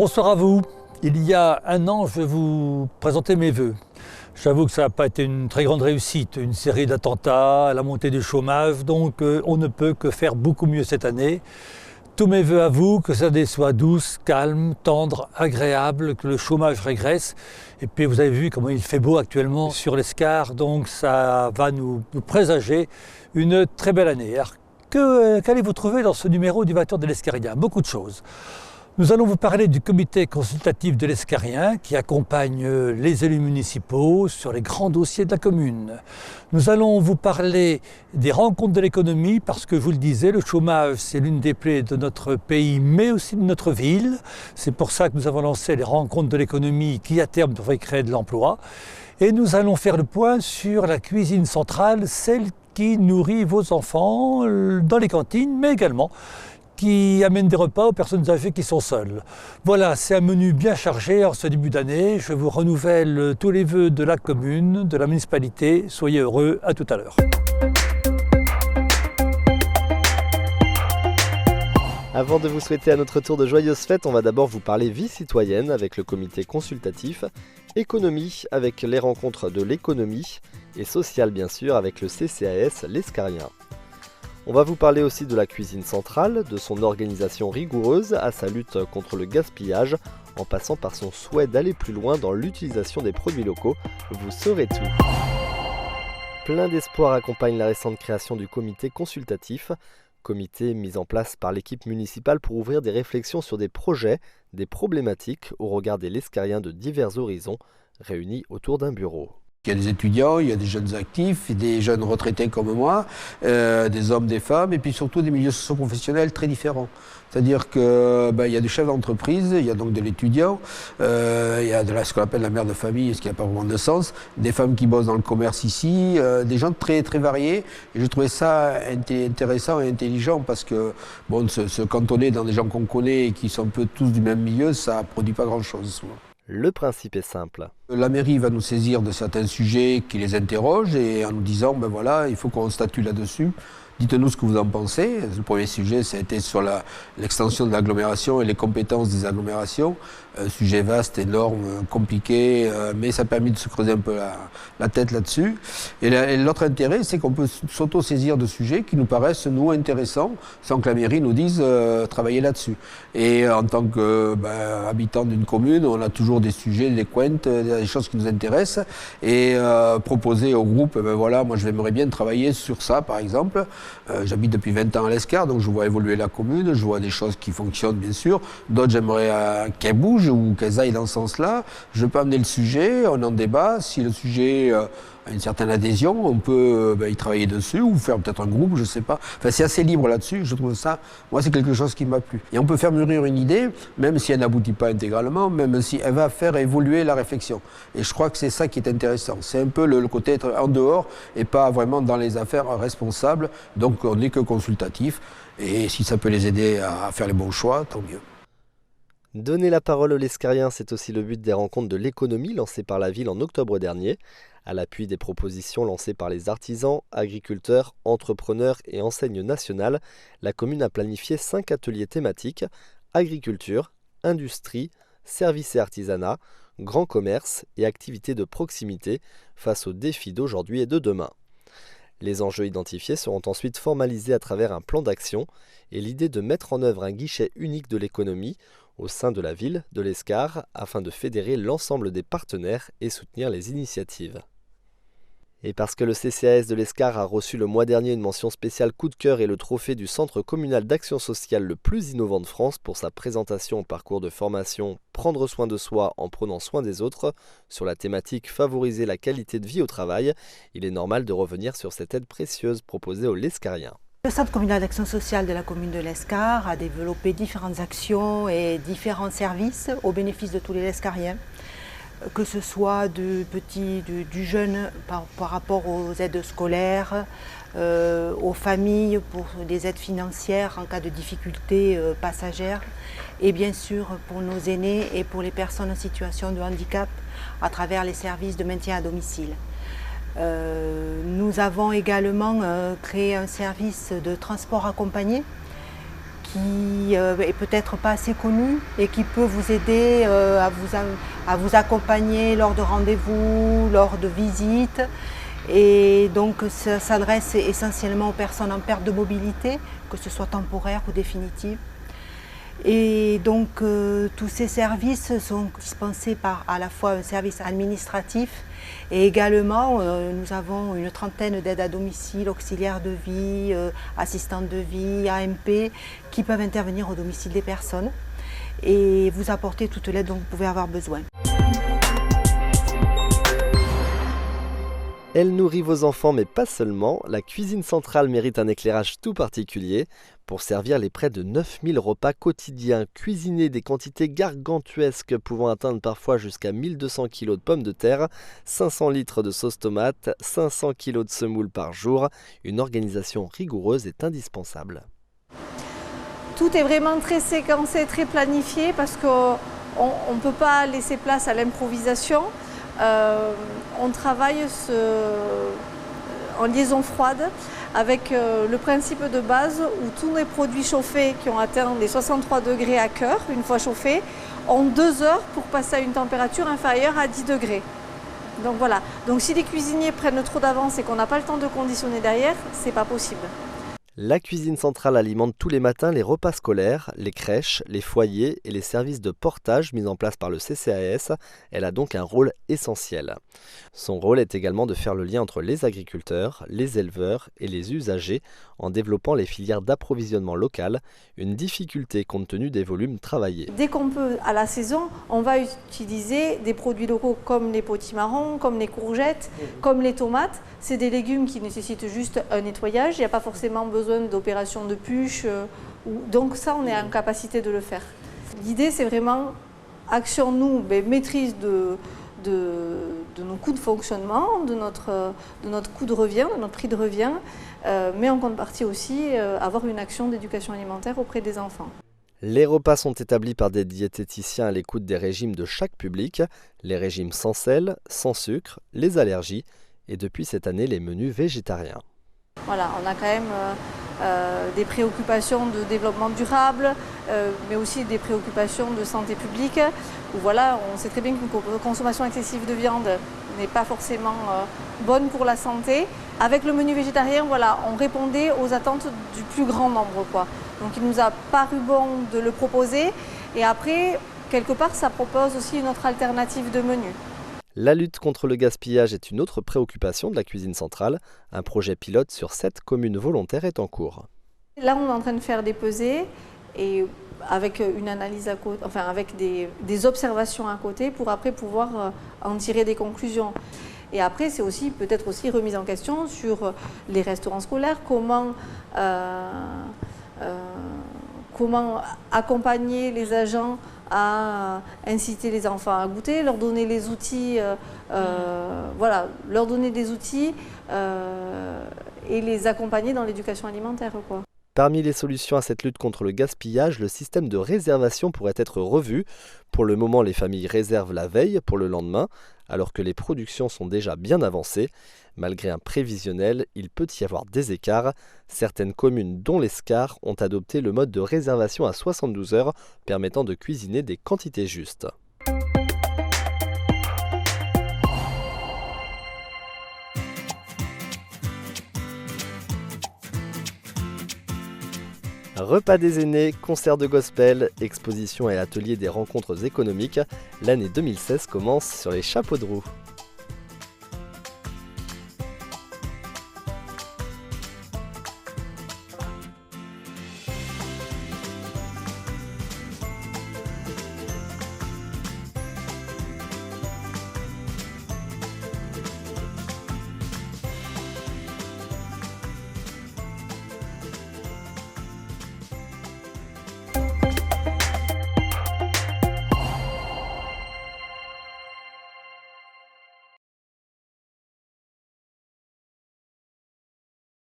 Bonsoir à vous. Il y a un an, je vais vous présenter mes vœux. J'avoue que ça n'a pas été une très grande réussite, une série d'attentats, la montée du chômage, donc on ne peut que faire beaucoup mieux cette année. Tous mes vœux à vous, que cette année soit douce, calme, tendre, agréable, que le chômage régresse. Et puis vous avez vu comment il fait beau actuellement sur l'Escar, donc ça va nous présager une très belle année. Alors qu'allez-vous trouver dans ce numéro du 20h de l'Escarien? Beaucoup de choses. Nous allons vous parler du comité consultatif de l'Escarien qui accompagne les élus municipaux sur les grands dossiers de la commune. Nous allons vous parler des rencontres de l'économie parce que, je vous le disais, le chômage c'est l'une des plaies de notre pays mais aussi de notre ville. C'est pour ça que nous avons lancé les rencontres de l'économie qui à terme devraient créer de l'emploi. Et nous allons faire le point sur la cuisine centrale, celle qui nourrit vos enfants dans les cantines mais également qui amène des repas aux personnes âgées qui sont seules. Voilà, c'est un menu bien chargé en ce début d'année. Je vous renouvelle tous les vœux de la commune, de la municipalité. Soyez heureux, à tout à l'heure. Avant de vous souhaiter à notre tour de joyeuses fêtes, on va d'abord vous parler vie citoyenne avec le comité consultatif, économie avec les rencontres de l'économie et sociale bien sûr avec le CCAS l'Escarien. On va vous parler aussi de la cuisine centrale, de son organisation rigoureuse à sa lutte contre le gaspillage, en passant par son souhait d'aller plus loin dans l'utilisation des produits locaux. Vous saurez tout. Plein d'espoir accompagne la récente création du comité consultatif, comité mis en place par l'équipe municipale pour ouvrir des réflexions sur des projets, des problématiques au regard des Lescariens de divers horizons, réunis autour d'un bureau. Il y a des étudiants, il y a des jeunes actifs, des jeunes retraités comme moi, des hommes, des femmes, et puis surtout des milieux socio-professionnels très différents. C'est-à-dire que il y a des chefs d'entreprise, il y a donc de l'étudiant, il y a ce qu'on appelle la mère de famille, ce qui n'a pas vraiment de sens, des femmes qui bossent dans le commerce ici, des gens très très variés. Et je trouvais ça intéressant et intelligent parce que se cantonner dans des gens qu'on connaît et qui sont un peu tous du même milieu, ça ne produit pas grand-chose souvent. Le principe est simple. La mairie va nous saisir de certains sujets qui les interrogent et en nous disant, il faut qu'on statue là-dessus. Dites-nous ce que vous en pensez. Le premier sujet, ça a été sur l'extension de l'agglomération et les compétences des agglomérations. Un sujet vaste, énorme, compliqué, mais ça a permis de se creuser un peu la tête là-dessus. Et l'autre intérêt, c'est qu'on peut s'auto-saisir de sujets qui nous paraissent, nous, intéressants, sans que la mairie nous dise travailler là-dessus. Et en tant qu'habitant d'une commune, on a toujours des sujets, des cointes, des choses qui nous intéressent. Et proposer au groupe, moi j'aimerais bien travailler sur ça, par exemple. J'habite depuis 20 ans à l'Escar, donc je vois évoluer la commune, je vois des choses qui fonctionnent bien sûr, d'autres j'aimerais qu'elles bougent ou qu'elles aillent dans ce sens-là. Je peux amener le sujet, on en débat, si le sujet a une certaine adhésion, on peut y travailler dessus ou faire peut-être un groupe, je ne sais pas. Enfin, c'est assez libre là-dessus, je trouve ça, moi c'est quelque chose qui m'a plu. Et on peut faire mûrir une idée, même si elle n'aboutit pas intégralement, même si elle va faire évoluer la réflexion. Et je crois que c'est ça qui est intéressant. C'est un peu le côté être en dehors et pas vraiment dans les affaires responsables. Donc on n'est que consultatif. Et si ça peut les aider à faire les bons choix, tant mieux. Donner la parole aux Lescariens, c'est aussi le but des rencontres de l'économie lancées par la ville en octobre dernier. À l'appui des propositions lancées par les artisans, agriculteurs, entrepreneurs et enseignes nationales, la commune a planifié 5 ateliers thématiques: agriculture, industrie, services et artisanat, grand commerce et activités de proximité face aux défis d'aujourd'hui et de demain. Les enjeux identifiés seront ensuite formalisés à travers un plan d'action et l'idée de mettre en œuvre un guichet unique de l'économie au sein de la ville de l'Escar afin de fédérer l'ensemble des partenaires et soutenir les initiatives. Et parce que le CCAS de l'Escar a reçu le mois dernier une mention spéciale coup de cœur et le trophée du Centre communal d'action sociale le plus innovant de France pour sa présentation au parcours de formation « Prendre soin de soi en prenant soin des autres » sur la thématique « Favoriser la qualité de vie au travail », il est normal de revenir sur cette aide précieuse proposée aux Lescariens. Le Centre communal d'action sociale de la commune de l'Escar a développé différentes actions et différents services au bénéfice de tous les Lescariens, que ce soit du jeune par rapport aux aides scolaires, aux familles pour des aides financières en cas de difficultés passagères, et bien sûr pour nos aînés et pour les personnes en situation de handicap à travers les services de maintien à domicile. Nous avons également créé un service de transport accompagné qui est peut-être pas assez connu et qui peut vous aider à vous accompagner lors de rendez-vous, lors de visites. Et donc ça s'adresse essentiellement aux personnes en perte de mobilité, que ce soit temporaire ou définitive. Et donc tous ces services sont dispensés par à la fois un service administratif et également nous avons une trentaine d'aides à domicile, auxiliaires de vie, assistantes de vie, AMP, qui peuvent intervenir au domicile des personnes et vous apporter toute l'aide dont vous pouvez avoir besoin. Elle nourrit vos enfants, mais pas seulement. La cuisine centrale mérite un éclairage tout particulier pour servir les près de 9000 repas quotidiens. Cuisiner des quantités gargantuesques pouvant atteindre parfois jusqu'à 1200 kg de pommes de terre, 500 litres de sauce tomate, 500 kg de semoule par jour. Une organisation rigoureuse est indispensable. Tout est vraiment très séquencé, très planifié parce qu'on ne peut pas laisser place à l'improvisation. On travaille en liaison froide avec le principe de base où tous les produits chauffés qui ont atteint les 63 degrés à cœur, une fois chauffés, ont 2 heures pour passer à une température inférieure à 10 degrés. Donc voilà. Donc si les cuisiniers prennent trop d'avance et qu'on n'a pas le temps de conditionner derrière, c'est pas possible. La cuisine centrale alimente tous les matins les repas scolaires, les crèches, les foyers et les services de portage mis en place par le CCAS. Elle a donc un rôle essentiel. Son rôle est également de faire le lien entre les agriculteurs, les éleveurs et les usagers en développant les filières d'approvisionnement local, une difficulté compte tenu des volumes travaillés. Dès qu'on peut, à la saison, on va utiliser des produits locaux comme les potimarrons, comme les courgettes, comme les tomates. C'est des légumes qui nécessitent juste un nettoyage, il n'y a pas forcément besoin d'opérations de puches. Donc ça, on est en capacité de le faire. L'idée, c'est vraiment action, nous, maîtrise de nos coûts de fonctionnement, de notre coût de revient, de notre prix de revient, mais en contrepartie aussi avoir une action d'éducation alimentaire auprès des enfants. Les repas sont établis par des diététiciens à l'écoute des régimes de chaque public, les régimes sans sel, sans sucre, les allergies et depuis cette année les menus végétariens. Voilà, on a quand même des préoccupations de développement durable, mais aussi des préoccupations de santé publique, où voilà, on sait très bien qu'une consommation excessive de viande n'est pas forcément bonne pour la santé. Avec le menu végétarien, voilà, on répondait aux attentes du plus grand nombre, quoi. Donc il nous a paru bon de le proposer, et après, quelque part, ça propose aussi une autre alternative de menu. La lutte contre le gaspillage est une autre préoccupation de la cuisine centrale. Un projet pilote sur 7 communes volontaires est en cours. Là, on est en train de faire des pesées et avec une analyse à côté, enfin avec des observations à côté pour après pouvoir en tirer des conclusions. Et après, c'est aussi peut-être aussi remise en question sur les restaurants scolaires, comment accompagner les agents à inciter les enfants à goûter, leur donner les outils, voilà, leur donner des outils et les accompagner dans l'éducation alimentaire, quoi. Parmi les solutions à cette lutte contre le gaspillage, le système de réservation pourrait être revu. Pour le moment, les familles réservent la veille pour le lendemain, alors que les productions sont déjà bien avancées. Malgré un prévisionnel, il peut y avoir des écarts. Certaines communes, dont l'Escar, ont adopté le mode de réservation à 72 heures, permettant de cuisiner des quantités justes. Repas des aînés, concert de gospel, exposition et atelier des rencontres économiques, l'année 2016 commence sur les chapeaux de roue.